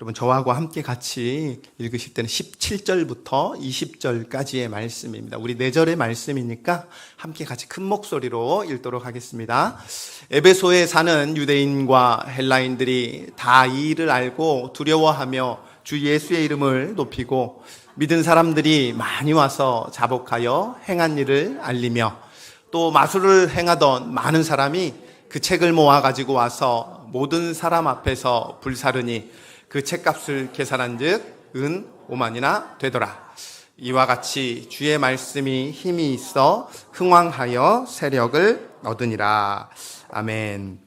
여러분 저하고 함께 같이 읽으실 때는 17절부터 20절까지의 말씀입니다. 우리 4절의 말씀이니까 함께 같이 큰 목소리로 읽도록 하겠습니다. 에베소에 사는 유대인과 헬라인들이 다 이 일을 알고 두려워하며 주 예수의 이름을 높이고 믿은 사람들이 많이 와서 자복하여 행한 일을 알리며 또 마술을 행하던 많은 사람이 그 책을 모아 가지고 와서 모든 사람 앞에서 불사르니 그 책값을 계산한 즉 은 5만이나 되더라. 이와 같이 주의 말씀이 힘이 있어 흥왕하여 세력을 얻으니라. 아멘.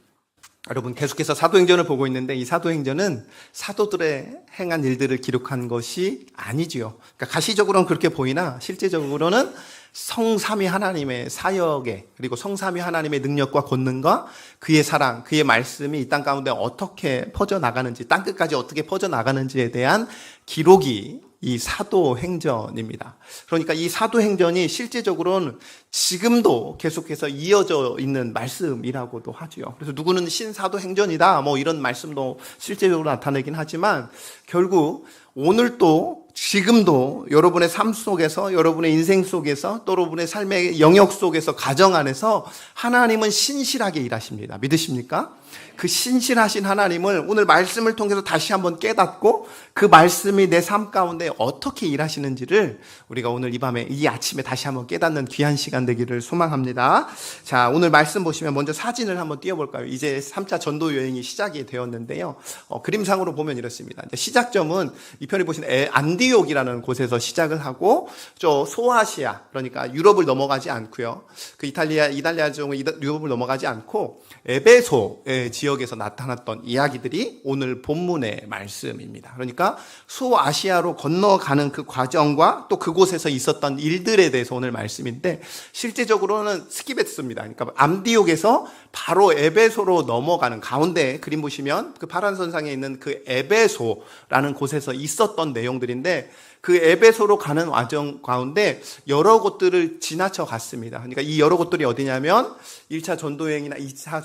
여러분 계속해서 사도행전을 보고 있는데 이 사도행전은 사도들의 행한 일들을 기록한 것이 아니지요. 그러니까 가시적으로는 그렇게 보이나 실제적으로는 성삼위 하나님의 사역에 그리고 성삼위 하나님의 능력과 권능과 그의 사랑, 그의 말씀이 이 땅 가운데 어떻게 퍼져나가는지, 땅끝까지 어떻게 퍼져나가는지에 대한 기록이 이 사도행전입니다. 그러니까 이 사도행전이 실제적으로는 지금도 계속해서 이어져 있는 말씀이라고도 하죠. 그래서 누구는 신사도행전이다 뭐 이런 말씀도 실제적으로 나타내긴 하지만 결국 오늘도 지금도 여러분의 삶 속에서 여러분의 인생 속에서 또 여러분의 삶의 영역 속에서 가정 안에서 하나님은 신실하게 일하십니다. 믿으십니까? 그 신실하신 하나님을 오늘 말씀을 통해서 다시 한번 깨닫고 그 말씀이 내 삶 가운데 어떻게 일하시는지를 우리가 오늘 이 밤에 이 아침에 다시 한번 깨닫는 귀한 시간 되기를 소망합니다. 자, 오늘 말씀 보시면 먼저 사진을 한번 띄워볼까요? 이제 3차 전도 여행이 시작이 되었는데요. 그림상으로 보면 이렇습니다. 이제 시작점은 이 편에 보시는 안디옥이라는 곳에서 시작을 하고 저 소아시아 그러니까 유럽을 넘어가지 않고요. 그 이탈리아 중 유럽을 넘어가지 않고 에베소의 지역에서 나타났던 이야기들이 오늘 본문의 말씀입니다. 그러니까 소아시아로 건너가는 그 과정과 또 그곳에서 있었던 일들에 대해서 오늘 말씀인데 실제적으로는 스킵했습니다. 그러니까 안디옥에서 바로 에베소로 넘어가는 가운데 그림 보시면 그 파란 선상에 있는 그 에베소라는 곳에서 있었던 내용들인데 그 에베소로 가는 과정 가운데 여러 곳들을 지나쳐 갔습니다. 그러니까 이 여러 곳들이 어디냐면 1차 전도여행이나 2차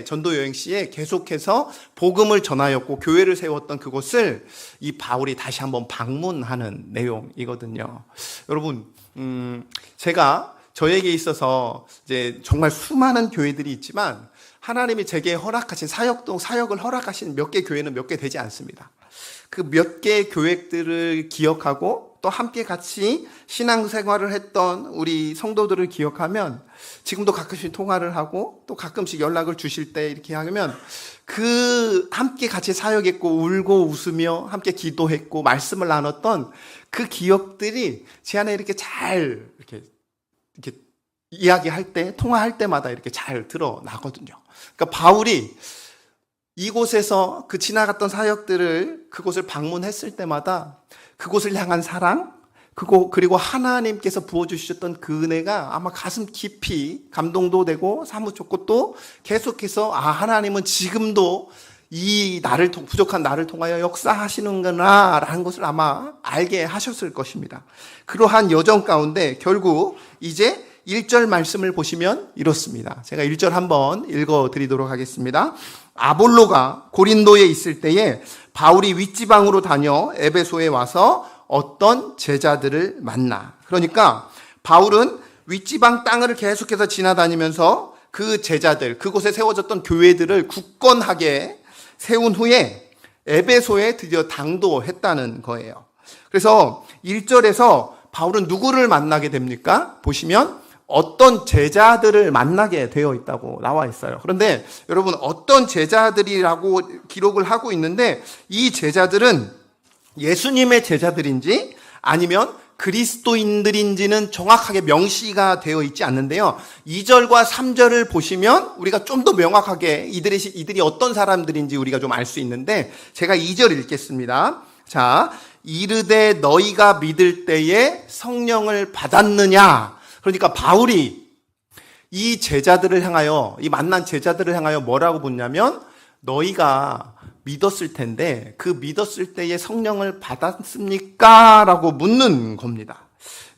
전도여행 시에 계속해서 복음을 전하였고 교회를 세웠던 그곳을 이 바울이 다시 한번 방문하는 내용이거든요. 여러분, 제가 저에게 있어서 이제 정말 수많은 교회들이 있지만 하나님이 제게 허락하신 사역을 허락하신 몇 개 교회는 몇 개 되지 않습니다. 그 몇 개의 교회들을 기억하고 또 함께 같이 신앙생활을 했던 우리 성도들을 기억하면 지금도 가끔씩 통화를 하고 또 가끔씩 연락을 주실 때 이렇게 하면 그 함께 같이 사역했고 울고 웃으며 함께 기도했고 말씀을 나눴던 그 기억들이 제 안에 이렇게 잘 이렇게 이야기할 때 통화할 때마다 이렇게 잘 드러나거든요. 그러니까 바울이 이곳에서 그 지나갔던 사역들을 그곳을 방문했을 때마다 그곳을 향한 사랑 그리고 하나님께서 부어주셨던 그 은혜가 아마 가슴 깊이 감동도 되고 사무쳤고 또 계속해서 하나님은 지금도 이 부족한 나를 통하여 역사하시는구나 라는 것을 아마 알게 하셨을 것입니다. 그러한 여정 가운데 결국 이제 1절 말씀을 보시면 이렇습니다. 제가 1절 한번 읽어드리도록 하겠습니다. 아볼로가 고린도에 있을 때에 바울이 윗지방으로 다녀 에베소에 와서 어떤 제자들을 만나. 그러니까 바울은 윗지방 땅을 계속해서 지나다니면서 그 제자들, 그곳에 세워졌던 교회들을 굳건하게 세운 후에 에베소에 드디어 당도했다는 거예요. 그래서 1절에서 바울은 누구를 만나게 됩니까? 보시면 어떤 제자들을 만나게 되어 있다고 나와 있어요. 그런데 여러분 어떤 제자들이라고 기록을 하고 있는데 이 제자들은 예수님의 제자들인지 아니면 그리스도인들인지는 정확하게 명시가 되어 있지 않는데요. 2절과 3절을 보시면 우리가 좀 더 명확하게 이들이 어떤 사람들인지 우리가 좀 알 수 있는데 제가 2절 읽겠습니다. 자, 이르되 너희가 믿을 때에 성령을 받았느냐. 그러니까 바울이 이 제자들을 향하여 이 만난 제자들을 향하여 뭐라고 묻냐면 너희가 믿었을 텐데 그 믿었을 때에 성령을 받았습니까? 라고 묻는 겁니다.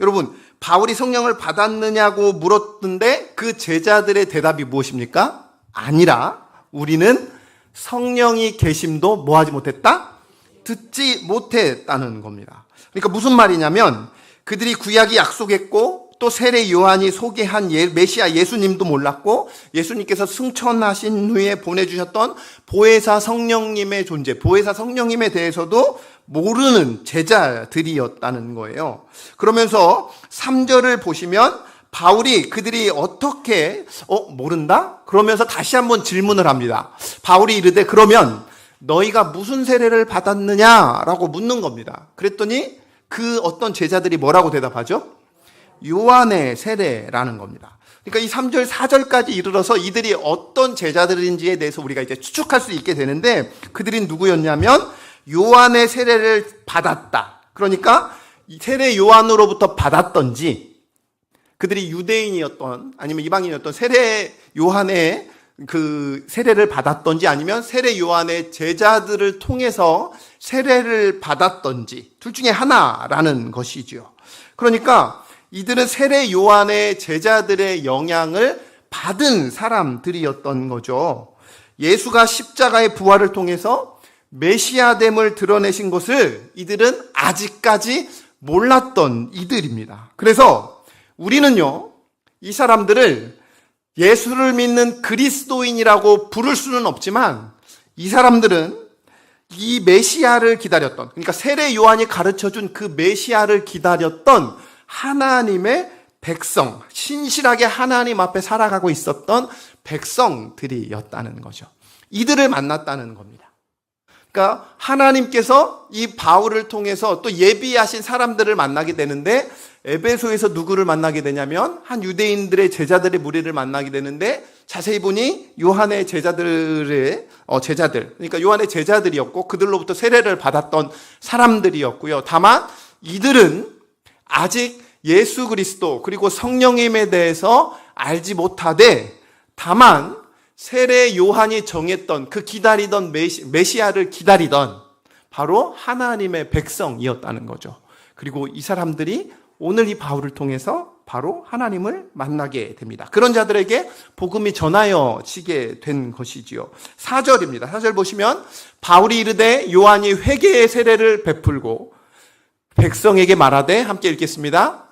여러분 바울이 성령을 받았느냐고 물었는데 그 제자들의 대답이 무엇입니까? 아니라 우리는 성령이 계심도 뭐하지 못했다? 듣지 못했다는 겁니다. 그러니까 무슨 말이냐면 그들이 구약이 약속했고 또 세례 요한이 소개한 메시아 예수님도 몰랐고 예수님께서 승천하신 후에 보내주셨던 보혜사 성령님의 존재, 보혜사 성령님에 대해서도 모르는 제자들이었다는 거예요. 그러면서 3절을 보시면 바울이 그들이 어떻게 모른다? 그러면서 다시 한번 질문을 합니다. 바울이 이르되 그러면 너희가 무슨 세례를 받았느냐라고 묻는 겁니다. 그랬더니 그 어떤 제자들이 뭐라고 대답하죠? 요한의 세례라는 겁니다. 그러니까 이 3절, 4절까지 이르러서 이들이 어떤 제자들인지에 대해서 우리가 이제 추측할 수 있게 되는데 그들이 누구였냐면 요한의 세례를 받았다. 그러니까 세례 요한으로부터 받았던지 그들이 유대인이었던 아니면 이방인이었던 세례 요한의 그 세례를 받았던지 아니면 세례 요한의 제자들을 통해서 세례를 받았던지 둘 중에 하나라는 것이죠. 그러니까 이들은 세례 요한의 제자들의 영향을 받은 사람들이었던 거죠. 예수가 십자가의 부활을 통해서 메시아됨을 드러내신 것을 이들은 아직까지 몰랐던 이들입니다. 그래서 우리는요, 이 사람들을 예수를 믿는 그리스도인이라고 부를 수는 없지만 이 사람들은 이 메시아를 기다렸던, 그러니까 세례 요한이 가르쳐준 그 메시아를 기다렸던 하나님의 백성, 신실하게 하나님 앞에 살아가고 있었던 백성들이었다는 거죠. 이들을 만났다는 겁니다. 그러니까 하나님께서 이 바울을 통해서 또 예비하신 사람들을 만나게 되는데 에베소에서 누구를 만나게 되냐면 한 유대인들의 제자들의 무리를 만나게 되는데 자세히 보니 요한의 제자들, 그러니까 요한의 제자들이었고 그들로부터 세례를 받았던 사람들이었고요. 다만 이들은 아직 예수 그리스도 그리고 성령님에 대해서 알지 못하되 다만 세례 요한이 정했던 그 기다리던 메시아를 기다리던 바로 하나님의 백성이었다는 거죠. 그리고 이 사람들이 오늘 이 바울을 통해서 바로 하나님을 만나게 됩니다. 그런 자들에게 복음이 전하여지게 된 것이지요. 4절입니다. 4절 보시면 바울이 이르되 요한이 회개의 세례를 베풀고 백성에게 말하되 함께 읽겠습니다.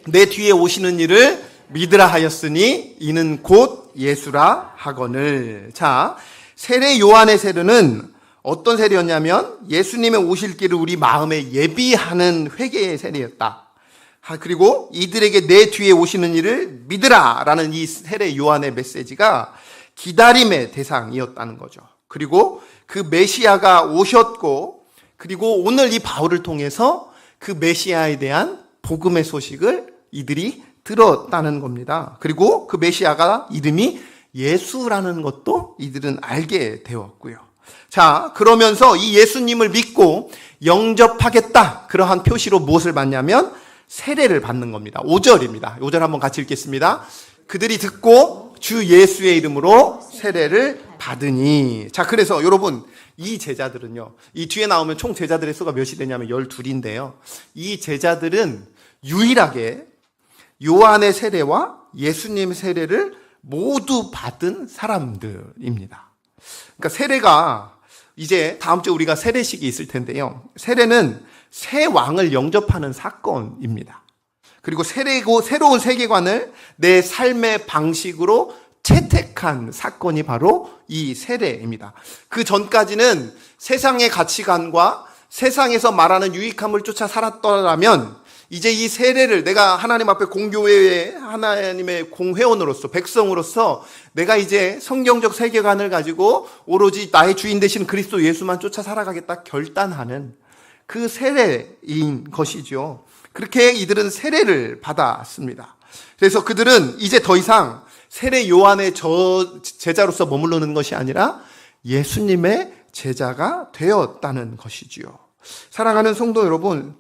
내 뒤에 오시는 이를 믿으라 하였으니 이는 곧 예수라 하거늘. 자, 세례 요한의 세례는 어떤 세례였냐면 예수님의 오실 길을 우리 마음에 예비하는 회개의 세례였다. 그리고 이들에게 내 뒤에 오시는 이를 믿으라 라는 이 세례 요한의 메시지가 기다림의 대상이었다는 거죠. 그리고 그 메시아가 오셨고 그리고 오늘 이 바울을 통해서 그 메시아에 대한 복음의 소식을 이들이 들었다는 겁니다. 그리고 그 메시아가 이름이 예수라는 것도 이들은 알게 되었고요. 자, 그러면서 이 예수님을 믿고 영접하겠다. 그러한 표시로 무엇을 받냐면 세례를 받는 겁니다. 5절입니다. 5절 한번 같이 읽겠습니다. 그들이 듣고 주 예수의 이름으로 세례를 받으니. 자, 그래서 여러분 이 제자들은요, 이 뒤에 나오면 총 제자들의 수가 몇이 되냐면 12인데요. 이 제자들은 유일하게 요한의 세례와 예수님의 세례를 모두 받은 사람들입니다. 그러니까 세례가 이제 다음 주에 우리가 세례식이 있을 텐데요. 세례는 새 왕을 영접하는 사건입니다. 그리고 새로운 세계관을 내 삶의 방식으로 채택한 사건이 바로 이 세례입니다. 그 전까지는 세상의 가치관과 세상에서 말하는 유익함을 쫓아 살았더라면 이제 이 세례를 내가 하나님 앞에 공교회의 하나님의 공회원으로서 백성으로서 내가 이제 성경적 세계관을 가지고 오로지 나의 주인 되신 그리스도 예수만 쫓아 살아가겠다 결단하는 그 세례인 것이죠. 그렇게 이들은 세례를 받았습니다. 그래서 그들은 이제 더 이상 세례 요한의 제자로서 머무르는 것이 아니라 예수님의 제자가 되었다는 것이지요. 사랑하는 성도 여러분,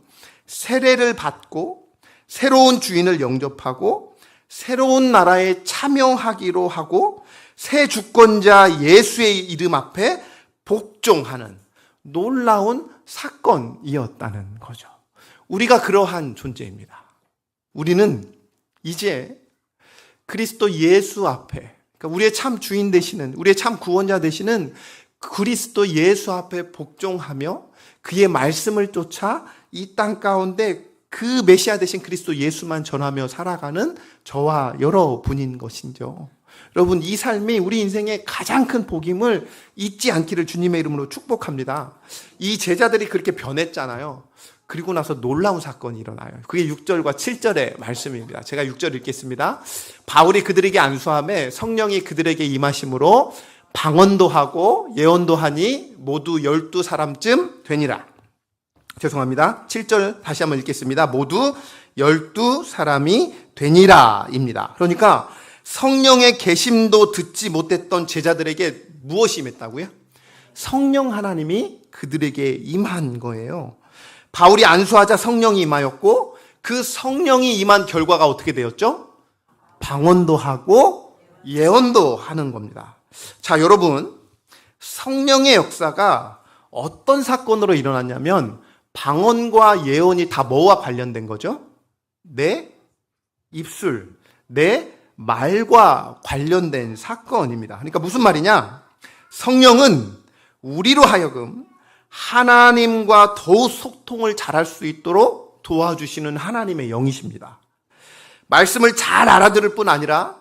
세례를 받고 새로운 주인을 영접하고 새로운 나라에 참여하기로 하고 새 주권자 예수의 이름 앞에 복종하는 놀라운 사건이었다는 거죠. 우리가 그러한 존재입니다. 우리는 이제 그리스도 예수 앞에, 그러니까 우리의 참 주인 되시는, 우리의 참 구원자 되시는 그리스도 예수 앞에 복종하며 그의 말씀을 쫓아 이 땅 가운데 그 메시아 되신 그리스도 예수만 전하며 살아가는 저와 여러분인 것이죠. 여러분, 이 삶이 우리 인생의 가장 큰 복임을 잊지 않기를 주님의 이름으로 축복합니다. 이 제자들이 그렇게 변했잖아요. 그리고 나서 놀라운 사건이 일어나요. 그게 6절과 7절의 말씀입니다. 제가 6절 읽겠습니다. 바울이 그들에게 안수하매 성령이 그들에게 임하심으로 방언도 하고 예언도 하니 모두 12사람쯤 되니라. 죄송합니다. 7절 다시 한번 읽겠습니다. 모두 12사람이 되니라 입니다. 그러니까 성령의 계심도 듣지 못했던 제자들에게 무엇이 임했다고요? 성령 하나님이 그들에게 임한 거예요. 바울이 안수하자 성령이 임하였고 그 성령이 임한 결과가 어떻게 되었죠? 방언도 하고 예언도 하는 겁니다. 자, 여러분, 성령의 역사가 어떤 사건으로 일어났냐면 방언과 예언이 다 뭐와 관련된 거죠? 내 입술, 내 말과 관련된 사건입니다. 그러니까 무슨 말이냐? 성령은 우리로 하여금 하나님과 더욱 소통을 잘할 수 있도록 도와주시는 하나님의 영이십니다. 말씀을 잘 알아들을 뿐 아니라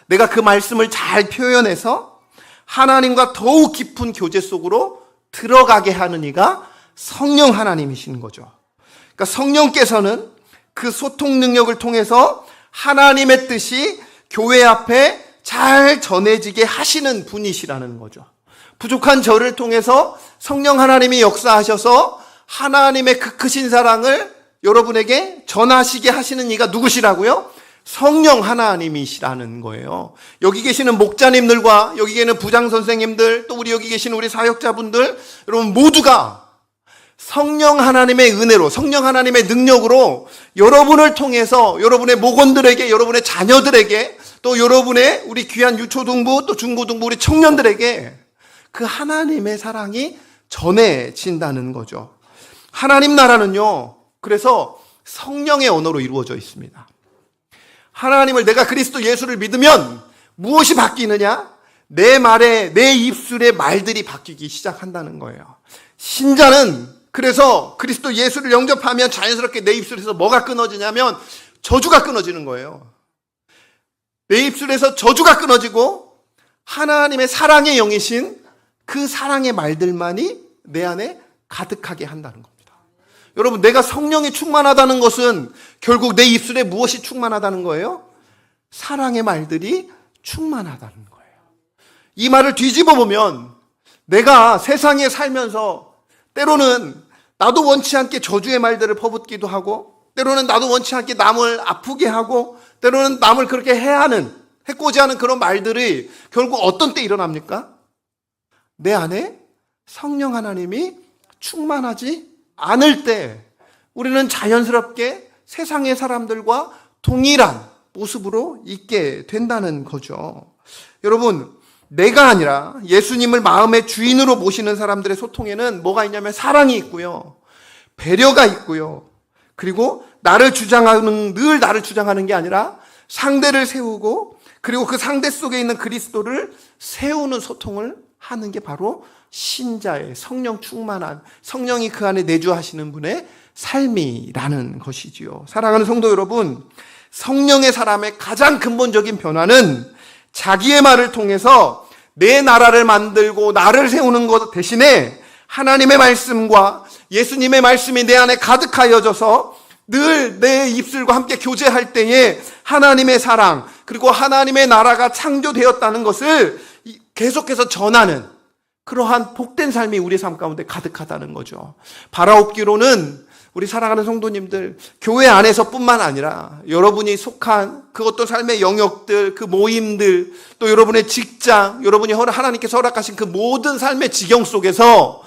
내가 그 말씀을 잘 표현해서 하나님과 더욱 깊은 교제 속으로 들어가게 하는 이가 성령 하나님이신 거죠. 그러니까 성령께서는 그 소통 능력을 통해서 하나님의 뜻이 교회 앞에 잘 전해지게 하시는 분이시라는 거죠. 부족한 저를 통해서 성령 하나님이 역사하셔서 하나님의 그 크신 사랑을 여러분에게 전하시게 하시는 이가 누구시라고요? 성령 하나님이시라는 거예요. 여기 계시는 목자님들과 여기 계시는 부장 선생님들, 또 우리 여기 계시는 우리 사역자분들, 여러분 모두가 성령 하나님의 은혜로, 성령 하나님의 능력으로 여러분을 통해서 여러분의 목원들에게, 여러분의 자녀들에게, 또 여러분의 우리 귀한 유초등부, 또 중고등부 우리 청년들에게 그 하나님의 사랑이 전해진다는 거죠. 하나님 나라는요, 그래서 성령의 언어로 이루어져 있습니다. 하나님을, 내가 그리스도 예수를 믿으면 무엇이 바뀌느냐? 내 말에, 내 입술의 말들이 바뀌기 시작한다는 거예요. 신자는 그래서 그리스도 예수를 영접하면 자연스럽게 내 입술에서 뭐가 끊어지냐면 저주가 끊어지는 거예요. 내 입술에서 저주가 끊어지고 하나님의 사랑의 영이신 그 사랑의 말들만이 내 안에 가득하게 한다는 겁니다. 여러분, 내가 성령이 충만하다는 것은 결국 내 입술에 무엇이 충만하다는 거예요? 사랑의 말들이 충만하다는 거예요. 이 말을 뒤집어 보면 내가 세상에 살면서 때로는 나도 원치 않게 저주의 말들을 퍼붓기도 하고, 때로는 나도 원치 않게 남을 아프게 하고, 때로는 남을 그렇게 해코지 하는 그런 말들이 결국 어떤 때 일어납니까? 내 안에 성령 하나님이 충만하지 않을 때 우리는 자연스럽게 세상의 사람들과 동일한 모습으로 있게 된다는 거죠. 여러분, 내가 아니라 예수님을 마음의 주인으로 모시는 사람들의 소통에는 뭐가 있냐면 사랑이 있고요, 배려가 있고요, 그리고 늘 나를 주장하는 게 아니라 상대를 세우고, 그리고 그 상대 속에 있는 그리스도를 세우는 소통을 하는 게 바로 신자의 성령 충만한, 성령이 그 안에 내주하시는 분의 삶이라는 것이지요. 사랑하는 성도 여러분, 성령의 사람의 가장 근본적인 변화는 자기의 말을 통해서 내 나라를 만들고 나를 세우는 것 대신에 하나님의 말씀과 예수님의 말씀이 내 안에 가득하여져서 늘 내 입술과 함께 교제할 때에 하나님의 사랑, 그리고 하나님의 나라가 창조되었다는 것을 계속해서 전하는 그러한 복된 삶이 우리 삶 가운데 가득하다는 거죠. 바라옵기로는 우리 사랑하는 성도님들, 교회 안에서뿐만 아니라 여러분이 속한 그 어떤 삶의 영역들, 그 모임들, 또 여러분의 직장, 여러분이 하나님께서 허락하신 그 모든 삶의 지경 속에서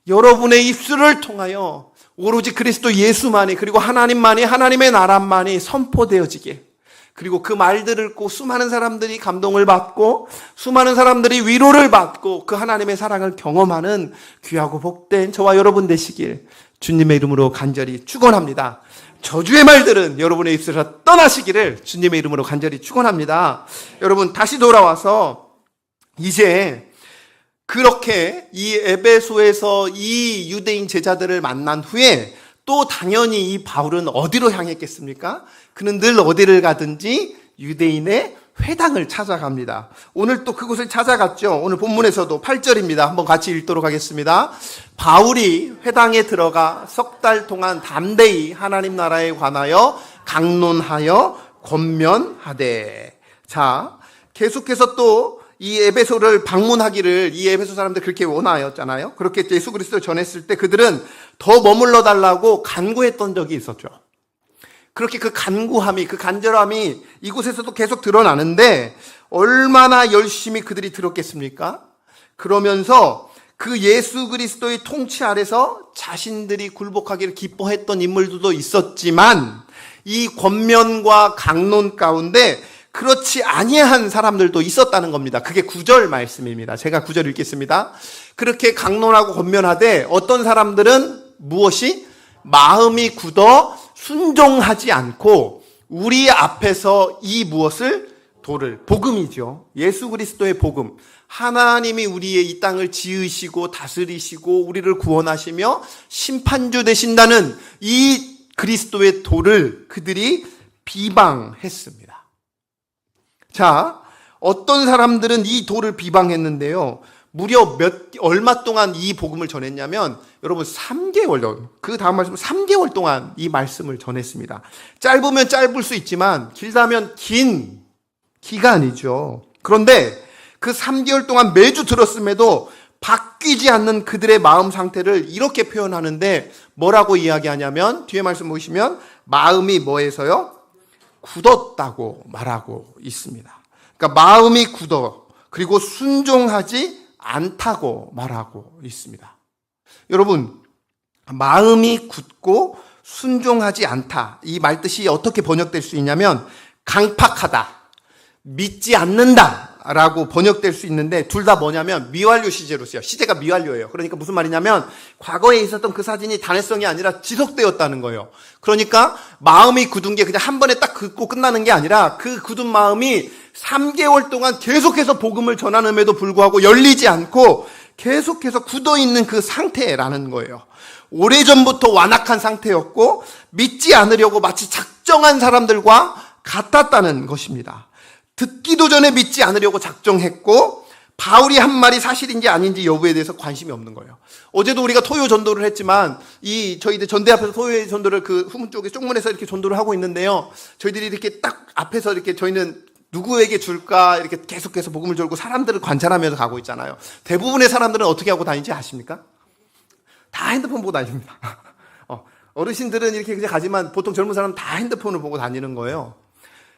여러분의 입술을 통하여 오로지 그리스도 예수만이, 그리고 하나님만이, 하나님의 나라만이 선포되어지게, 그리고 그 말들을 듣고 수많은 사람들이 감동을 받고 수많은 사람들이 위로를 받고 그 하나님의 사랑을 경험하는 귀하고 복된 저와 여러분 되시길 주님의 이름으로 간절히 축원합니다. 저주의 말들은 여러분의 입술에서 떠나시기를 주님의 이름으로 간절히 축원합니다. 여러분, 다시 돌아와서 이제 그렇게 이 에베소에서 이 유대인 제자들을 만난 후에 또 당연히 이 바울은 어디로 향했겠습니까? 그는 늘 어디를 가든지 유대인의 회당을 찾아갑니다. 오늘 또 그곳을 찾아갔죠. 오늘 본문에서도 8절입니다. 한번 같이 읽도록 하겠습니다. 바울이 회당에 들어가 석 달 동안 담대히 하나님 나라에 관하여 강론하여 권면하되. 자, 계속해서 또 이 에베소를 방문하기를 이 에베소 사람들 그렇게 원하였잖아요. 그렇게 예수 그리스도를 전했을 때 그들은 더 머물러 달라고 간구했던 적이 있었죠. 그렇게 그 간구함이, 그 간절함이 이곳에서도 계속 드러나는데 얼마나 열심히 그들이 들었겠습니까? 그러면서 그 예수 그리스도의 통치 아래서 자신들이 굴복하기를 기뻐했던 인물들도 있었지만 이 권면과 강론 가운데 그렇지 아니한 사람들도 있었다는 겁니다. 그게 9절 말씀입니다. 제가 9절 읽겠습니다. 그렇게 강론하고 권면하되 어떤 사람들은 무엇이? 마음이 굳어 순종하지 않고 우리 앞에서 이 무엇을? 도를, 복음이죠. 예수 그리스도의 복음. 하나님이 우리의 이 땅을 지으시고 다스리시고 우리를 구원하시며 심판주 되신다는 이 그리스도의 도를 그들이 비방했습니다. 자, 어떤 사람들은 이 도를 비방했는데요. 무려 얼마 동안 이 복음을 전했냐면 여러분 3개월, 그 다음 말씀 3개월 동안 이 말씀을 전했습니다. 짧으면 짧을 수 있지만 길다면 긴 기간이죠. 그런데 그 3개월 동안 매주 들었음에도 바뀌지 않는 그들의 마음 상태를 이렇게 표현하는데 뭐라고 이야기하냐면 뒤에 말씀 보시면 마음이 뭐해서요? 굳었다고 말하고 있습니다. 그러니까 마음이 굳어 그리고 순종하지 않다고 말하고 있습니다. 여러분, 마음이 굳고 순종하지 않다. 이 말뜻이 어떻게 번역될 수 있냐면 강팍하다, 믿지 않는다 라고 번역될 수 있는데 둘 다 뭐냐면 미완료 시제로 써요. 시제가 미완료예요. 그러니까 무슨 말이냐면 과거에 있었던 그 사진이 단회성이 아니라 지속되었다는 거예요. 그러니까 마음이 굳은 게 그냥 한 번에 딱 굳고 끝나는 게 아니라 그 굳은 마음이 3개월 동안 계속해서 복음을 전하는데도 불구하고 열리지 않고 계속해서 굳어있는 그 상태라는 거예요. 오래전부터 완악한 상태였고 믿지 않으려고 마치 작정한 사람들과 같았다는 것입니다. 듣기도 전에 믿지 않으려고 작정했고 바울이 한 말이 사실인지 아닌지 여부에 대해서 관심이 없는 거예요. 어제도 우리가 토요 전도를 했지만 저희들 전대 앞에서 토요 전도를 그 후문 쪽에 쪽문에서 이렇게 전도를 하고 있는데요. 저희들이 이렇게 딱 앞에서 이렇게 저희는 누구에게 줄까 이렇게 계속해서 복음을 전고 사람들을 관찰하면서 가고 있잖아요. 대부분의 사람들은 어떻게 하고 다니지 아십니까? 다 핸드폰 보고 다닙니다. 어르신들은 이렇게 그냥 가지만 보통 젊은 사람은 다 핸드폰을 보고 다니는 거예요.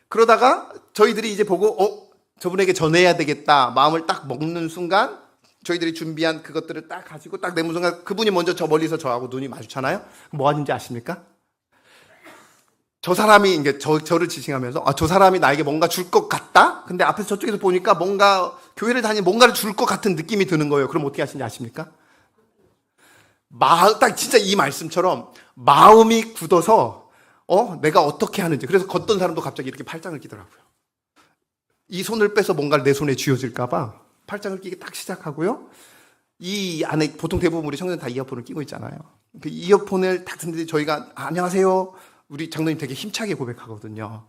그러다가 저희들이 이제 보고 저분에게 전해야 되겠다 마음을 딱 먹는 순간 저희들이 준비한 그것들을 딱 가지고 딱 내는 순간 그분이 먼저 저 멀리서 저하고 눈이 마주치잖아요. 뭐 하는지 아십니까? 저 사람이 이제 저를 지칭하면서 저 사람이 나에게 뭔가 줄 것 같다? 근데 앞에서 저쪽에서 보니까 뭔가 교회를 다니면 뭔가를 줄 것 같은 느낌이 드는 거예요. 그럼 어떻게 하시는지 아십니까? 딱 진짜 이 말씀처럼 마음이 굳어서 내가 어떻게 하는지. 그래서 걷던 사람도 갑자기 이렇게 팔짱을 끼더라고요. 이 손을 빼서 뭔가를 내 손에 쥐어질까봐 팔짱을 끼기 딱 시작하고요. 이 안에 보통 대부분 우리 청년들 다 이어폰을 끼고 있잖아요. 그 이어폰을 딱 듣는데 저희가 안녕하세요. 우리 장로님 되게 힘차게 고백하거든요.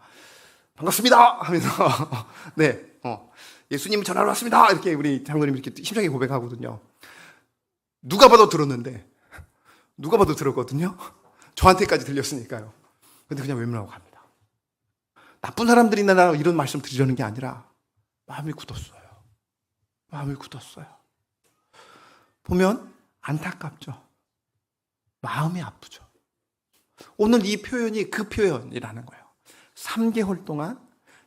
반갑습니다 하면서 네, 예수님 전화로 왔습니다. 이렇게 우리 장로님 이렇게 힘차게 고백하거든요. 누가 봐도 들었는데 누가 봐도 들었거든요. 저한테까지 들렸으니까요. 근데 그냥 외면하고 갑니다. 나쁜 사람들이나 이런 말씀 드리려는 게 아니라 마음이 굳었어요. 마음이 굳었어요. 보면 안타깝죠. 마음이 아프죠. 오늘 이 표현이 그 표현이라는 거예요. 3개월 동안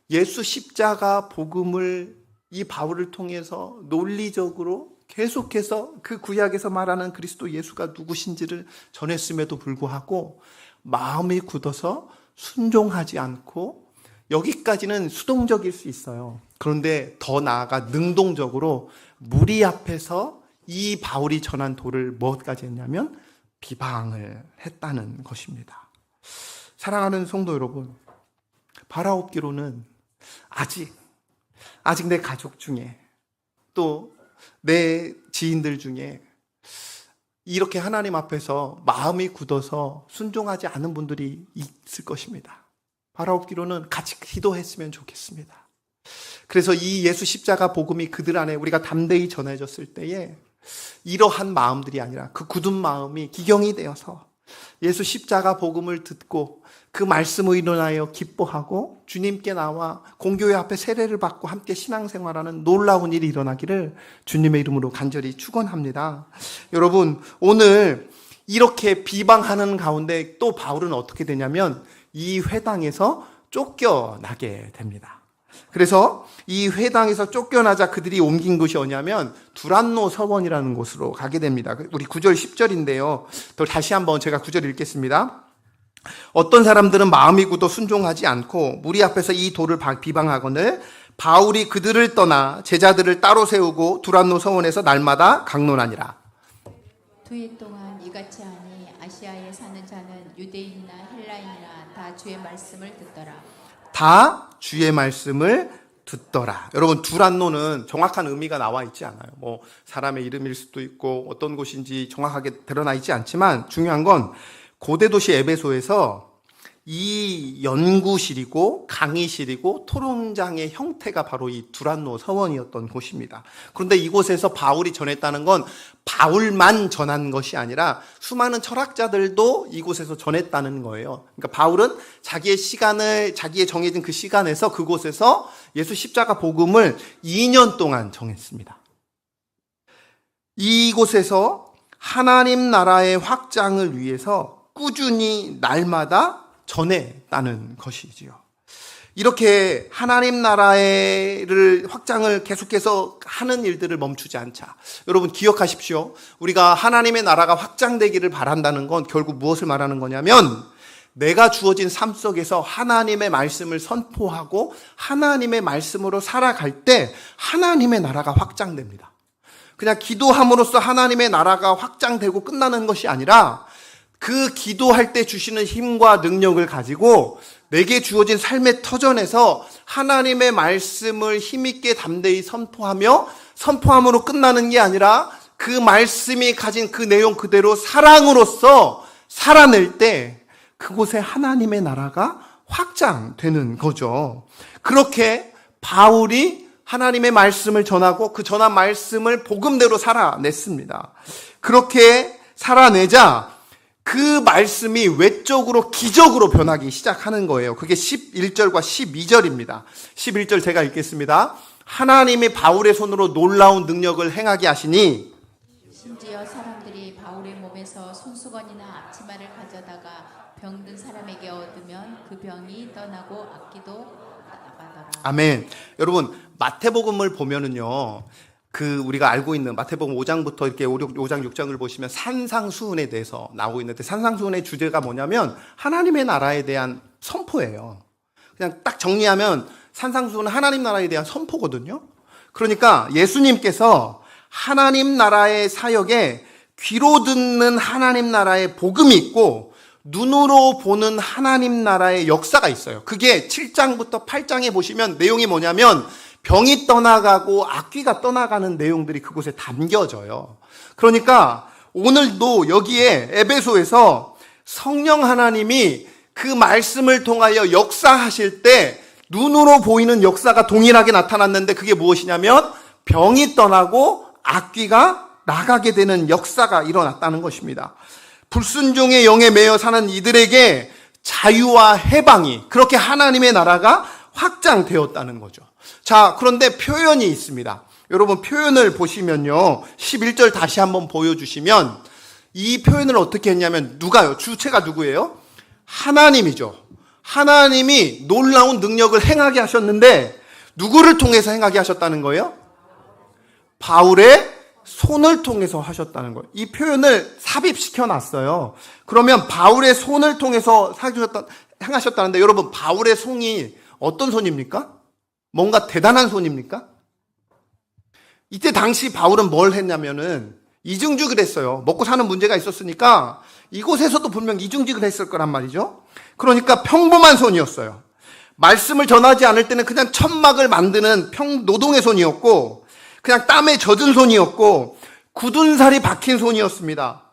예수 십자가 복음을 이 바울을 통해서 논리적으로 계속해서 그 구약에서 말하는 그리스도 예수가 누구신지를 전했음에도 불구하고 마음이 굳어서 순종하지 않고 여기까지는 수동적일 수 있어요. 그런데 더 나아가 능동적으로 무리 앞에서 이 바울이 전한 도를 무엇까지 했냐면 비방을 했다는 것입니다. 사랑하는 성도 여러분, 바라옵기로는 아직 내 가족 중에 또 내 지인들 중에 이렇게 하나님 앞에서 마음이 굳어서 순종하지 않은 분들이 있을 것입니다. 바라옵기로는 같이 기도했으면 좋겠습니다. 그래서 이 예수 십자가 복음이 그들 안에 우리가 담대히 전해졌을 때에 이러한 마음들이 아니라 그 굳은 마음이 기경이 되어서 예수 십자가 복음을 듣고 그 말씀을 일어나여 기뻐하고 주님께 나와 공교회 앞에 세례를 받고 함께 신앙생활하는 놀라운 일이 일어나기를 주님의 이름으로 간절히 축원합니다. 여러분, 오늘 이렇게 비방하는 가운데 또 바울은 어떻게 되냐면 이 회당에서 쫓겨나게 됩니다. 그래서 이 회당에서 쫓겨나자 그들이 옮긴 곳이 어냐면 두란노 서원이라는 곳으로 가게 됩니다. 우리 9절 10절인데요. 또 다시 한번 제가 9절 읽겠습니다. 어떤 사람들은 마음이 굳어 순종하지 않고 무리 앞에서 이 도를 비방하거늘 바울이 그들을 떠나 제자들을 따로 세우고 두란노 서원에서 날마다 강론하니라. 두 해 동안 이같이 하니 아시아에 사는 자는 유대인이나 헬라인이나 다 주의 말씀을 듣더라. 다 주의 말씀을 듣더라. 여러분, 두란노는 정확한 의미가 나와 있지 않아요. 뭐 사람의 이름일 수도 있고 어떤 곳인지 정확하게 드러나 있지 않지만 중요한 건 고대 도시 에베소에서 이 연구실이고 강의실이고 토론장의 형태가 바로 이 두란노 서원이었던 곳입니다. 그런데 이곳에서 바울이 전했다는 건 바울만 전한 것이 아니라 수많은 철학자들도 이곳에서 전했다는 거예요. 그러니까 바울은 자기의 정해진 그 시간에서 그곳에서 예수 십자가 복음을 2년 동안 정했습니다. 이곳에서 하나님 나라의 확장을 위해서 꾸준히 날마다 전했다는 것이지요. 이렇게 하나님 나라를 확장을 계속해서 하는 일들을 멈추지 않자. 여러분 기억하십시오. 우리가 하나님의 나라가 확장되기를 바란다는 건 결국 무엇을 말하는 거냐면 내가 주어진 삶 속에서 하나님의 말씀을 선포하고 하나님의 말씀으로 살아갈 때 하나님의 나라가 확장됩니다. 그냥 기도함으로써 하나님의 나라가 확장되고 끝나는 것이 아니라 그 기도할 때 주시는 힘과 능력을 가지고 내게 주어진 삶의 터전에서 하나님의 말씀을 힘있게 담대히 선포함으로 끝나는 게 아니라 그 말씀이 가진 그 내용 그대로 사랑으로서 살아낼 때 그곳에 하나님의 나라가 확장되는 거죠. 그렇게 바울이 하나님의 말씀을 전하고 그 전한 말씀을 복음대로 살아냈습니다. 그렇게 살아내자 그 말씀이 외적으로 기적으로 변하기 시작하는 거예요. 그게 11절과 12절입니다. 11절 제가 읽겠습니다. 하나님이 바울의 손으로 놀라운 능력을 행하게 하시니 심지어 사람들이 바울의 몸에서 손수건이나 앞치마를 가져다가 병든 사람에게 얻으면 그 병이 떠나고 악기도 나가더라. 아멘. 여러분 마태복음을 보면은요. 우리가 알고 있는 마태복음 5장부터 이렇게 5장 6장을 보시면 산상수훈에 대해서 나오고 있는데 산상수훈의 주제가 뭐냐면 하나님의 나라에 대한 선포예요. 그냥 딱 정리하면 산상수훈은 하나님 나라에 대한 선포거든요. 그러니까 예수님께서 하나님 나라의 사역에 귀로 듣는 하나님 나라의 복음이 있고 눈으로 보는 하나님 나라의 역사가 있어요. 그게 7장부터 8장에 보시면 내용이 뭐냐면 병이 떠나가고 악귀가 떠나가는 내용들이 그곳에 담겨져요. 그러니까 오늘도 여기에 에베소에서 성령 하나님이 그 말씀을 통하여 역사하실 때 눈으로 보이는 역사가 동일하게 나타났는데 그게 무엇이냐면 병이 떠나고 악귀가 나가게 되는 역사가 일어났다는 것입니다. 불순종의 영에 매여 사는 이들에게 자유와 해방이 그렇게 하나님의 나라가 확장되었다는 거죠. 자, 그런데 표현이 있습니다. 여러분 표현을 보시면요. 11절 다시 한번 보여주시면 이 표현을 어떻게 했냐면 누가요? 주체가 누구예요? 하나님이죠. 하나님이 놀라운 능력을 행하게 하셨는데 누구를 통해서 행하게 하셨다는 거예요? 바울의 손을 통해서 하셨다는 거예요. 이 표현을 삽입시켜 놨어요. 그러면 바울의 손을 통해서 행하셨다는데 여러분 바울의 손이 어떤 손입니까? 뭔가 대단한 손입니까? 이때 당시 바울은 뭘 했냐면은 이중직을 했어요. 먹고 사는 문제가 있었으니까 이곳에서도 분명 이중직을 했을 거란 말이죠. 그러니까 평범한 손이었어요. 말씀을 전하지 않을 때는 그냥 천막을 만드는 노동의 손이었고 그냥 땀에 젖은 손이었고 굳은 살이 박힌 손이었습니다.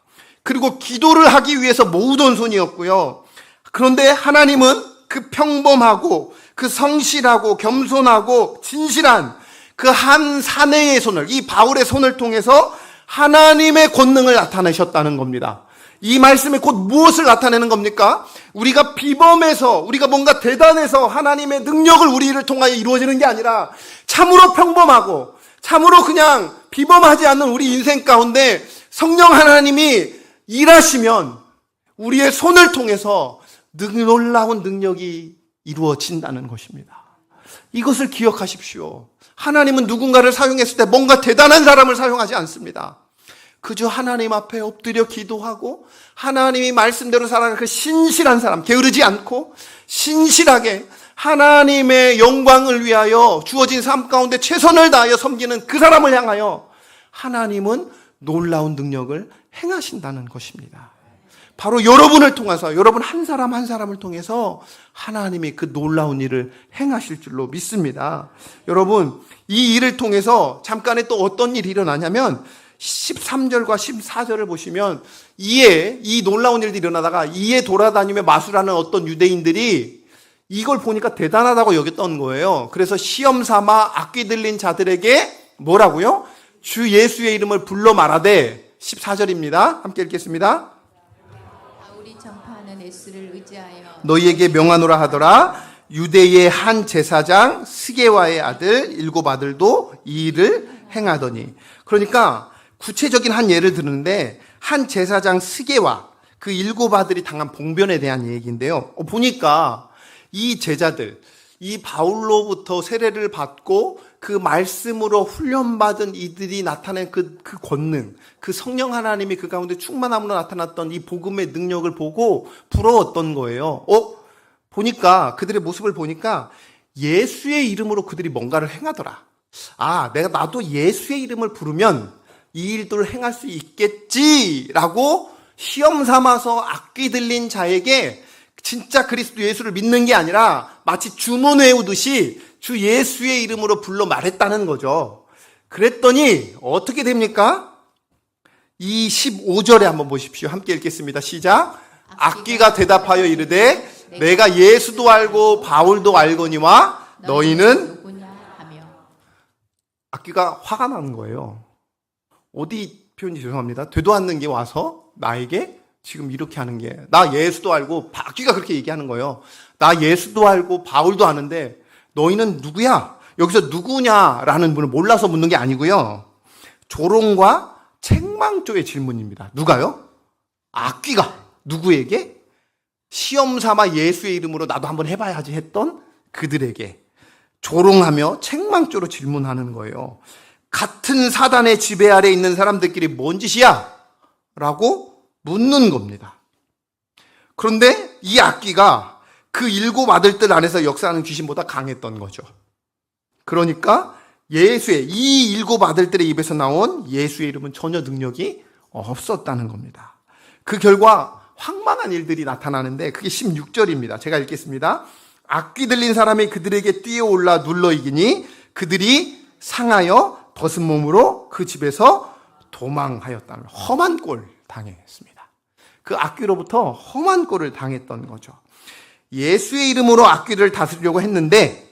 그리고 기도를 하기 위해서 모으던 손이었고요. 그런데 하나님은 그 평범하고 그 성실하고 겸손하고 진실한 그 한 사내의 손을, 이 바울의 손을 통해서 하나님의 권능을 나타내셨다는 겁니다. 이 말씀이 곧 무엇을 나타내는 겁니까? 우리가 비범해서, 우리가 뭔가 대단해서 하나님의 능력을 우리를 통하여 이루어지는 게 아니라 참으로 평범하고 참으로 그냥 비범하지 않는 우리 인생 가운데 성령 하나님이 일하시면 우리의 손을 통해서 놀라운 능력이 이루어진다는 것입니다. 이것을 기억하십시오. 하나님은 누군가를 사용했을 때 뭔가 대단한 사람을 사용하지 않습니다. 그저 하나님 앞에 엎드려 기도하고 하나님이 말씀대로 살아가는 그 신실한 사람, 게으르지 않고 신실하게 하나님의 영광을 위하여 주어진 삶 가운데 최선을 다하여 섬기는 그 사람을 향하여 하나님은 놀라운 능력을 행하신다는 것입니다. 바로 여러분을 통해서, 여러분 한 사람 한 사람을 통해서 하나님이 그 놀라운 일을 행하실 줄로 믿습니다. 여러분, 이 일을 통해서 잠깐에 또 어떤 일이 일어나냐면 13절과 14절을 보시면 이 놀라운 일들이 일어나다가 이에 돌아다니며 마술하는 어떤 유대인들이 이걸 보니까 대단하다고 여겼던 거예요. 그래서 시험 삼아 악귀 들린 자들에게 뭐라고요? 주 예수의 이름을 불러 말하되 14절입니다. 함께 읽겠습니다. 바울이 전파하는 예수를 의지하여 너희에게 명하노라 하더라. 유대의 한 제사장 스게와의 아들 7 아들도 이 일을 행하더니. 그러니까 구체적인 한 예를 드는데 한 제사장 스게와 그 7 아들이 당한 봉변에 대한 얘기인데요. 보니까 이 제자들, 이 바울로부터 세례를 받고 그 말씀으로 훈련받은 이들이 나타낸 그 권능, 그 성령 하나님이 그 가운데 충만함으로 나타났던 이 복음의 능력을 보고 부러웠던 거예요. 보니까 그들의 모습을 보니까 예수의 이름으로 그들이 뭔가를 행하더라. 나도 예수의 이름을 부르면 이 일들을 행할 수 있겠지라고 시험 삼아서 악귀 들린 자에게 진짜 그리스도 예수를 믿는 게 아니라 마치 주문 외우듯이 주 예수의 이름으로 불러 말했다는 거죠. 그랬더니 어떻게 됩니까? 이 15절에 한번 보십시오. 함께 읽겠습니다. 시작. 악귀가 대답하여 이르되 내가 예수도 알고 바울도 알거니와 너희는 누구냐 하며. 악귀가 화가 나는 거예요. 어디 표현이 죄송합니다. 되도 않는 게 와서 나에게 지금 이렇게 하는 게, 나 예수도 알고, 악귀가 그렇게 얘기하는 거예요. 나 예수도 알고 바울도 아는데 너희는 누구야? 여기서 누구냐라는 분을 몰라서 묻는 게 아니고요. 조롱과 책망조의 질문입니다. 누가요? 악귀가 누구에게? 시험 삼아 예수의 이름으로 나도 한번 해봐야지 했던 그들에게 조롱하며 책망조로 질문하는 거예요. 같은 사단의 지배 아래 있는 사람들끼리 뭔 짓이야? 라고 묻는 겁니다. 그런데 이 악귀가 그 7 아들들 안에서 역사하는 귀신보다 강했던 거죠. 그러니까 이 7 아들들의 입에서 나온 예수의 이름은 전혀 능력이 없었다는 겁니다. 그 결과 황망한 일들이 나타나는데 그게 16절입니다. 제가 읽겠습니다. 악귀 들린 사람이 그들에게 뛰어올라 눌러 이기니 그들이 상하여 벗은 몸으로 그 집에서 도망하였다는 험한 꼴 당했습니다. 그 악귀로부터 험한 꼴을 당했던 거죠. 예수의 이름으로 악귀를 다스리려고 했는데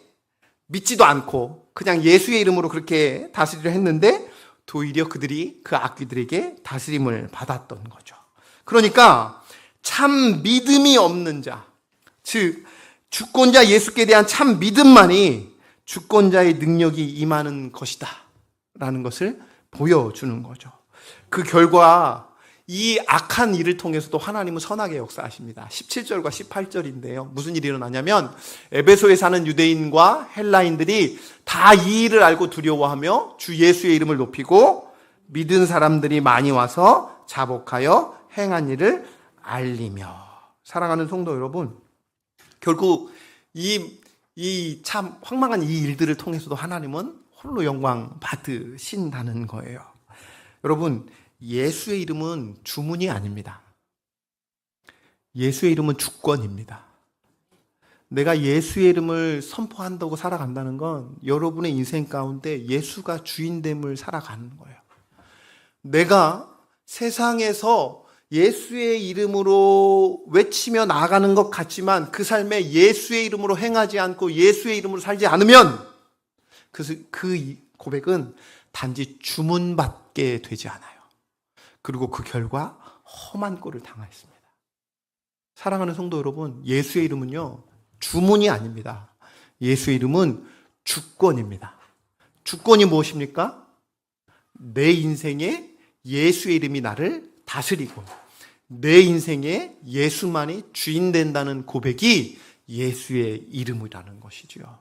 믿지도 않고 그냥 예수의 이름으로 그렇게 다스리려 했는데 도리어 그들이 그 악귀들에게 다스림을 받았던 거죠. 그러니까 참 믿음이 없는 자, 즉 주권자 예수께 대한 참 믿음만이 주권자의 능력이 임하는 것이다 라는 것을 보여주는 거죠. 그 결과 이 악한 일을 통해서도 하나님은 선하게 역사하십니다. 17절과 18절인데요. 무슨 일이 일어나냐면 에베소에 사는 유대인과 헬라인들이 다 이 일을 알고 두려워하며 주 예수의 이름을 높이고 믿은 사람들이 많이 와서 자복하여 행한 일을 알리며. 사랑하는 성도 여러분, 결국 이 참 황망한 이 일들을 통해서도 하나님은 홀로 영광 받으신다는 거예요. 여러분, 예수의 이름은 주문이 아닙니다. 예수의 이름은 주권입니다. 내가 예수의 이름을 선포한다고 살아간다는 건 여러분의 인생 가운데 예수가 주인됨을 살아가는 거예요. 내가 세상에서 예수의 이름으로 외치며 나아가는 것 같지만 그 삶에 예수의 이름으로 행하지 않고 예수의 이름으로 살지 않으면 그 고백은 단지 주문받게 되지 않아요. 그리고 그 결과 험한 꼴을 당하였습니다. 사랑하는 성도 여러분, 예수의 이름은요, 주문이 아닙니다. 예수의 이름은 주권입니다. 주권이 무엇입니까? 내 인생에 예수의 이름이 나를 다스리고 내 인생에 예수만이 주인 된다는 고백이 예수의 이름이라는 것이죠.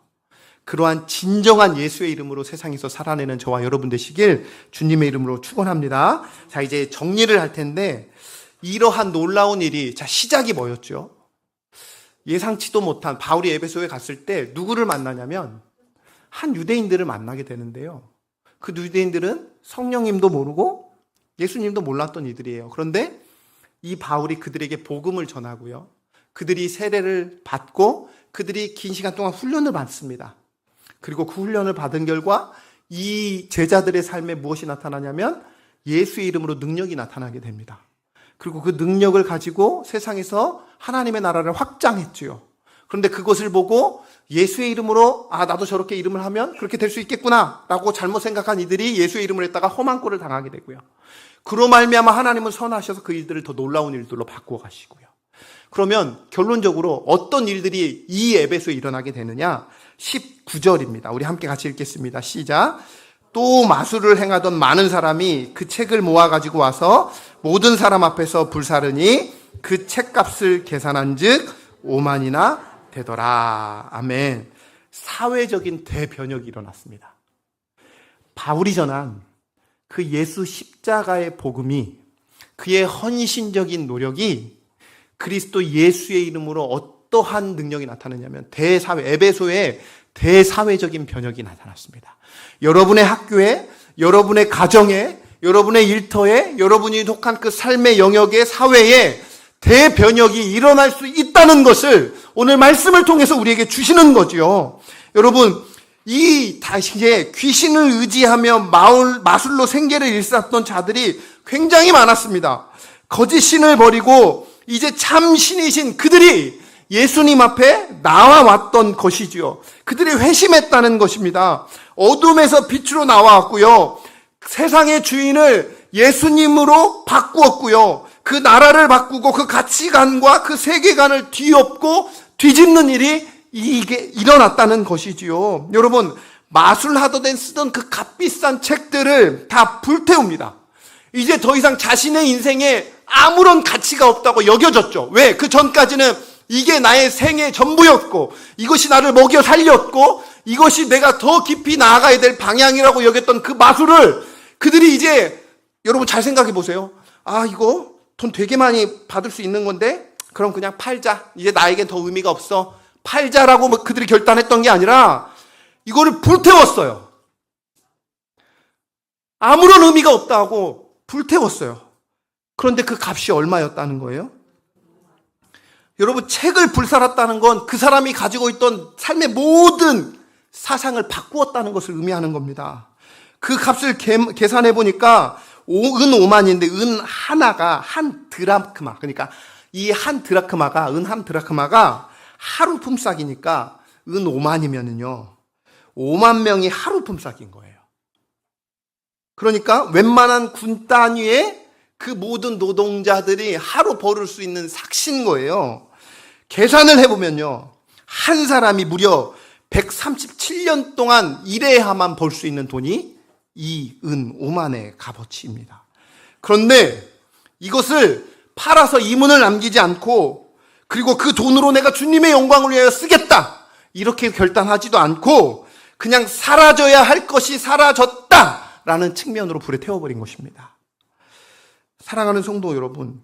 그러한 진정한 예수의 이름으로 세상에서 살아내는 저와 여러분 되시길 주님의 이름으로 축원합니다. 자, 이제 정리를 할 텐데 이러한 놀라운 일이, 자, 시작이 뭐였죠? 예상치도 못한 바울이 에베소에 갔을 때 누구를 만나냐면 한 유대인들을 만나게 되는데요. 그 유대인들은 성령님도 모르고 예수님도 몰랐던 이들이에요. 그런데 이 바울이 그들에게 복음을 전하고요. 그들이 세례를 받고 그들이 긴 시간 동안 훈련을 받습니다. 그리고 그 훈련을 받은 결과 이 제자들의 삶에 무엇이 나타나냐면 예수의 이름으로 능력이 나타나게 됩니다. 그리고 그 능력을 가지고 세상에서 하나님의 나라를 확장했지요. 그런데 그것을 보고 예수의 이름으로 나도 저렇게 이름을 하면 그렇게 될 수 있겠구나 라고 잘못 생각한 이들이 예수의 이름을 했다가 험한 꼴을 당하게 되고요. 그로 말미암아 하나님은 선하셔서 그 일들을 더 놀라운 일들로 바꾸어 가시고요. 그러면 결론적으로 어떤 일들이 이 에베소에 일어나게 되느냐? 19절입니다. 우리 함께 같이 읽겠습니다. 시작. 또 마술을 행하던 많은 사람이 그 책을 모아가지고 와서 모든 사람 앞에서 불사르니 그 책값을 계산한 즉 5만이나 되더라. 아멘. 사회적인 대변혁이 일어났습니다. 바울이 전한 그 예수 십자가의 복음이, 그의 헌신적인 노력이 그리스도 예수의 이름으로 어떠한 능력이 나타나냐면 에베소에 대사회적인 변혁이 나타났습니다. 여러분의 학교에, 여러분의 가정에, 여러분의 일터에, 여러분이 속한 그 삶의 영역의 사회에 대변혁이 일어날 수 있다는 것을 오늘 말씀을 통해서 우리에게 주시는 거지요. 여러분, 이 당시에 귀신을 의지하며 마술로 생계를 일쌌던 자들이 굉장히 많았습니다. 거짓 신을 버리고 이제 참 신이신 그들이 예수님 앞에 나와왔던 것이지요. 그들이 회심했다는 것입니다. 어둠에서 빛으로 나와왔고요. 세상의 주인을 예수님으로 바꾸었고요. 그 나라를 바꾸고 그 가치관과 그 세계관을 뒤엎고 뒤집는 일이 이게 일어났다는 것이지요. 여러분, 마술하던 쓰던 그 값비싼 책들을 다 불태웁니다. 이제 더 이상 자신의 인생에 아무런 가치가 없다고 여겨졌죠. 왜? 그 전까지는 이게 나의 생의 전부였고 이것이 나를 먹여 살렸고 이것이 내가 더 깊이 나아가야 될 방향이라고 여겼던 그 마술을 그들이 이제, 여러분 잘 생각해 보세요. 이거 돈 되게 많이 받을 수 있는 건데 그럼 그냥 팔자. 이제 나에겐 더 의미가 없어. 팔자라고 그들이 결단했던 게 아니라 이거를 불태웠어요. 아무런 의미가 없다고 불태웠어요. 그런데 그 값이 얼마였다는 거예요? 여러분, 책을 불살았다는 건 그 사람이 가지고 있던 삶의 모든 사상을 바꾸었다는 것을 의미하는 겁니다. 그 값을 계산해 보니까 은 5만인데 은 하나가 한 드라크마, 그러니까 이 한 드라크마가, 은 한 드라크마가 하루 품삯이니까 은 5만이면은요 5만 명이 하루 품삯인 거예요. 그러니까 웬만한 군 단위의 그 모든 노동자들이 하루 벌을 수 있는 삭신 거예요. 계산을 해보면요, 한 사람이 무려 137년 동안 일해야만 벌 수 있는 돈이 이 은 5만의 값어치입니다. 그런데 이것을 팔아서 이문을 남기지 않고, 그리고 그 돈으로 내가 주님의 영광을 위하여 쓰겠다 이렇게 결단하지도 않고 그냥 사라져야 할 것이 사라졌다라는 측면으로 불에 태워버린 것입니다. 사랑하는 성도 여러분,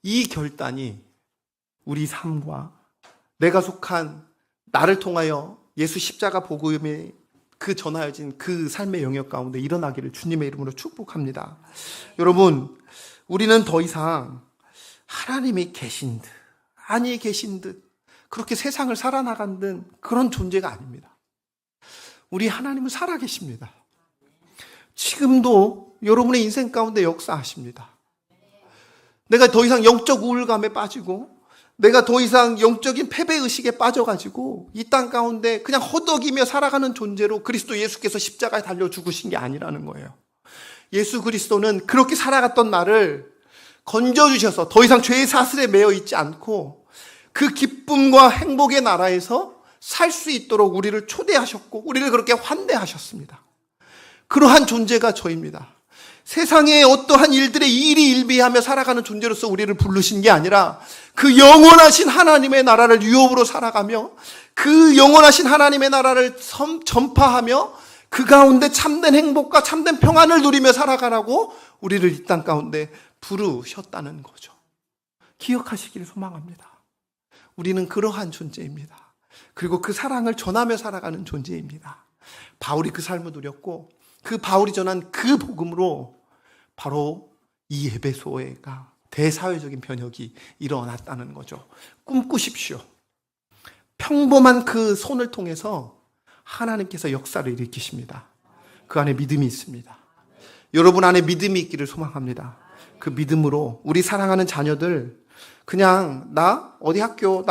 이 결단이 우리 삶과 내가 속한, 나를 통하여 예수 십자가 복음이 그 전하여진 그 삶의 영역 가운데 일어나기를 주님의 이름으로 축복합니다. 여러분, 우리는 더 이상 하나님이 계신 듯 아니 계신 듯 그렇게 세상을 살아나가는 그런 존재가 아닙니다. 우리 하나님은 살아계십니다. 지금도 여러분의 인생 가운데 역사하십니다. 내가 더 이상 영적 우울감에 빠지고 내가 더 이상 영적인 패배의식에 빠져가지고 이 땅 가운데 그냥 허덕이며 살아가는 존재로 그리스도 예수께서 십자가에 달려 죽으신 게 아니라는 거예요. 예수 그리스도는 그렇게 살아갔던 나를 건져주셔서 더 이상 죄의 사슬에 매여 있지 않고 그 기쁨과 행복의 나라에서 살 수 있도록 우리를 초대하셨고 우리를 그렇게 환대하셨습니다. 그러한 존재가 저입니다. 세상의 어떠한 일들에 일희일비하며 살아가는 존재로서 우리를 부르신 게 아니라 그 영원하신 하나님의 나라를 유업으로 살아가며 그 영원하신 하나님의 나라를 전파하며 그 가운데 참된 행복과 참된 평안을 누리며 살아가라고 우리를 이 땅 가운데 부르셨다는 거죠. 기억하시기를 소망합니다. 우리는 그러한 존재입니다. 그리고 그 사랑을 전하며 살아가는 존재입니다. 바울이 그 삶을 누렸고 그 바울이 전한 그 복음으로 바로 이 에베소가 대사회적인 변혁이 일어났다는 거죠. 꿈꾸십시오. 평범한 그 손을 통해서 하나님께서 역사를 일으키십니다. 그 안에 믿음이 있습니다. 여러분 안에 믿음이 있기를 소망합니다. 그 믿음으로 우리 사랑하는 자녀들 그냥 나 어디 학교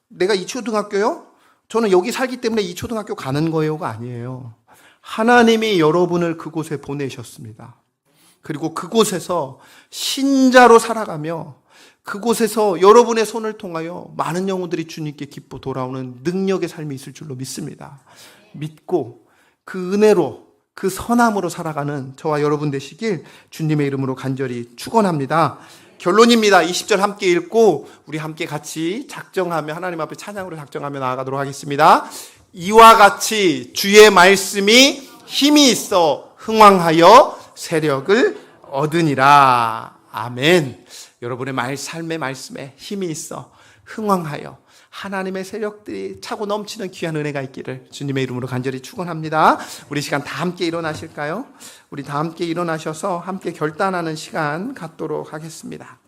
내가 이 초등학교요? 저는 여기 살기 때문에 이 초등학교 가는 거예요가 아니에요. 하나님이 여러분을 그곳에 보내셨습니다. 그리고 그곳에서 신자로 살아가며 그곳에서 여러분의 손을 통하여 많은 영혼들이 주님께 기뻐 돌아오는 능력의 삶이 있을 줄로 믿습니다. 믿고 그 은혜로 그 선함으로 살아가는 저와 여러분 되시길 주님의 이름으로 간절히 축원합니다. 결론입니다. 20절 함께 읽고 우리 함께 같이 작정하며 하나님 앞에 찬양으로 작정하며 나아가도록 하겠습니다. 이와 같이 주의 말씀이 힘이 있어 흥왕하여 세력을 얻으니라. 아멘. 여러분의 삶의 말씀에 힘이 있어 흥왕하여 하나님의 세력들이 차고 넘치는 귀한 은혜가 있기를 주님의 이름으로 간절히 축원합니다. 우리 시간 다 함께 일어나실까요? 우리 다 함께 일어나셔서 함께 결단하는 시간 갖도록 하겠습니다.